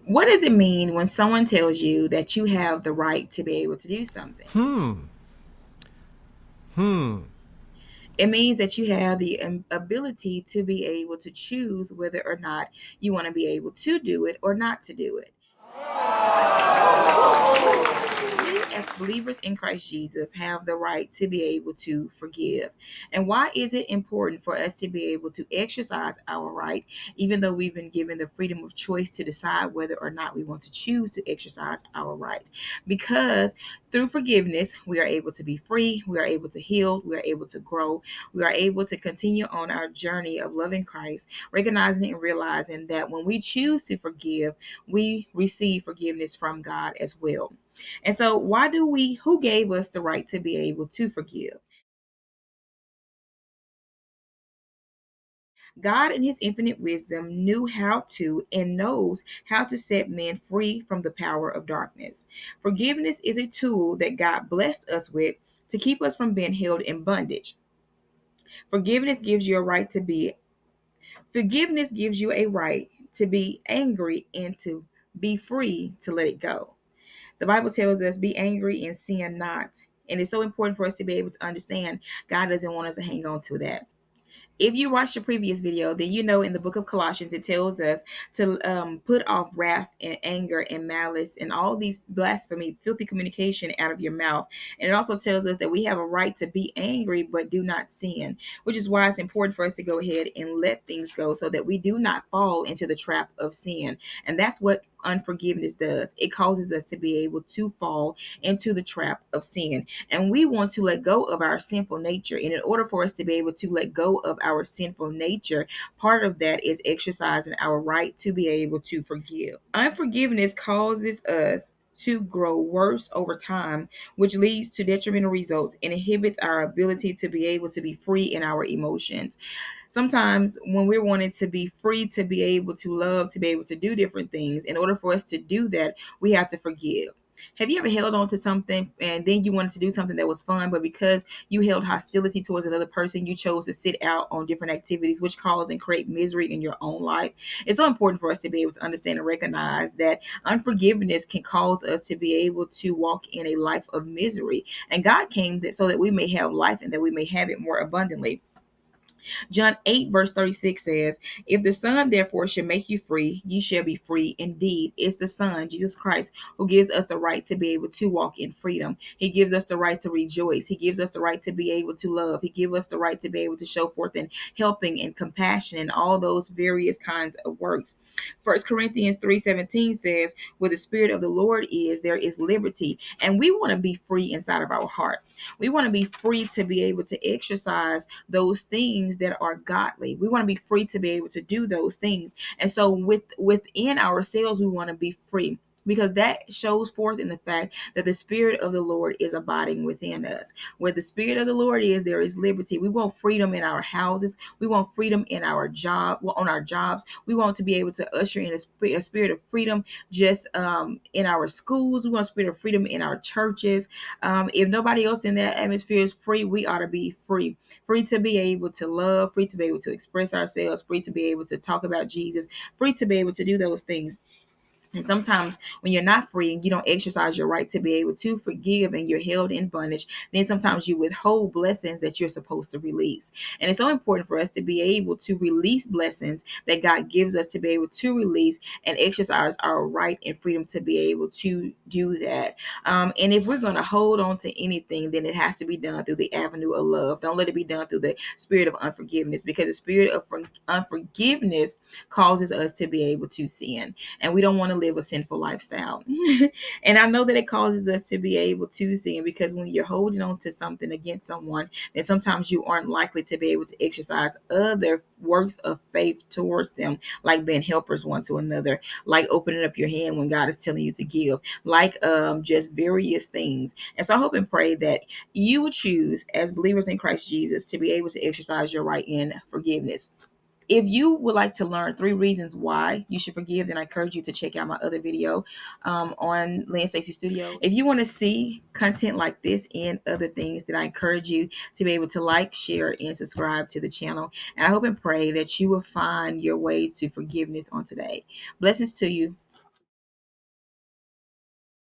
What does it mean when someone tells you that you have the right to be able to do something? Hmm. Hmm. It means that you have the ability to be able to choose whether or not you want to be able to do it or not to do it. We, as believers in Christ Jesus, have the right to be able to forgive. And why is it important for us to be able to exercise our right, even though we've been given the freedom of choice to decide whether or not we want to choose to exercise our right? Because through forgiveness, we are able to be free, we are able to heal, we are able to grow, we are able to continue on our journey of loving Christ, recognizing and realizing that when we choose to forgive, we receive forgiveness from God as well. And so, who gave us the right to be able to forgive? God, in his infinite wisdom, knew how to and knows how to set men free from the power of darkness. Forgiveness is a tool that God blessed us with to keep us from being held in bondage. Forgiveness gives you a right to be Forgiveness gives you a right to be angry and to be free to let it go. The Bible tells us, be angry and sin not. And it's so important for us to be able to understand God doesn't want us to hang on to that. If you watched the previous video, then you know in the book of Colossians, it tells us to put off wrath and anger and malice and all these blasphemy, filthy communication out of your mouth. And it also tells us that we have a right to be angry, but do not sin, which is why it's important for us to go ahead and let things go so that we do not fall into the trap of sin. And that's what unforgiveness does. It causes us to be able to fall into the trap of sin. And we want to let go of our sinful nature. And in order for us to be able to let go of our sinful nature, part of that is exercising our right to be able to forgive. Unforgiveness causes us to grow worse over time, which leads to detrimental results and inhibits our ability to be able to be free in our emotions. Sometimes when we're wanting to be free, to be able to love, to be able to do different things, in order for us to do that, we have to forgive. Have you ever held on to something and then you wanted to do something that was fun, but because you held hostility towards another person, you chose to sit out on different activities, which cause and create misery in your own life? It's so important for us to be able to understand and recognize that unforgiveness can cause us to be able to walk in a life of misery. And God came so that we may have life and that we may have it more abundantly. John 8, verse 36 says, if the Son therefore should make you free, ye shall be free indeed. It's the Son, Jesus Christ, who gives us the right to be able to walk in freedom. He gives us the right to rejoice. He gives us the right to be able to love. He gives us the right to be able to show forth in helping and compassion and all those various kinds of works. First Corinthians 3:17 says, where the Spirit of the Lord is, there is liberty. And we want to be free inside of our hearts. We want to be free to be able to exercise those things that are godly. We want to be free to be able to do those things. And so within ourselves, we want to be free, because that shows forth in the fact that the Spirit of the Lord is abiding within us. Where the Spirit of the Lord is, there is liberty. We want freedom in our houses. We want freedom in our job, on our jobs. We want to be able to usher in a spirit of freedom just in our schools. We want a spirit of freedom in our churches. If nobody else in that atmosphere is free, we ought to be free. Free to be able to love, free to be able to express ourselves, free to be able to talk about Jesus, free to be able to do those things. And sometimes when you're not free and you don't exercise your right to be able to forgive and you're held in bondage, then sometimes you withhold blessings that you're supposed to release. And it's so important for us to be able to release blessings that God gives us to be able to release and exercise our right and freedom to be able to do that. And if we're going to hold on to anything, then it has to be done through the avenue of love. Don't let it be done through the spirit of unforgiveness, because the spirit of unforgiveness causes us to be able to sin, and we don't want to live a sinful lifestyle. And I know that it causes us to be able to sin, because when you're holding on to something against someone, then sometimes you aren't likely to be able to exercise other works of faith towards them, like being helpers one to another, like opening up your hand when God is telling you to give, like just various things. And so I hope and pray that you would choose, as believers in Christ Jesus, to be able to exercise your right in forgiveness. If you would like to learn 3 reasons why you should forgive, then I encourage you to check out my other video on Lynn Stacy Studio. If you want to see content like this and other things, then I encourage you to be able to like, share, and subscribe to the channel. And I hope and pray that you will find your way to forgiveness on today. Blessings to you.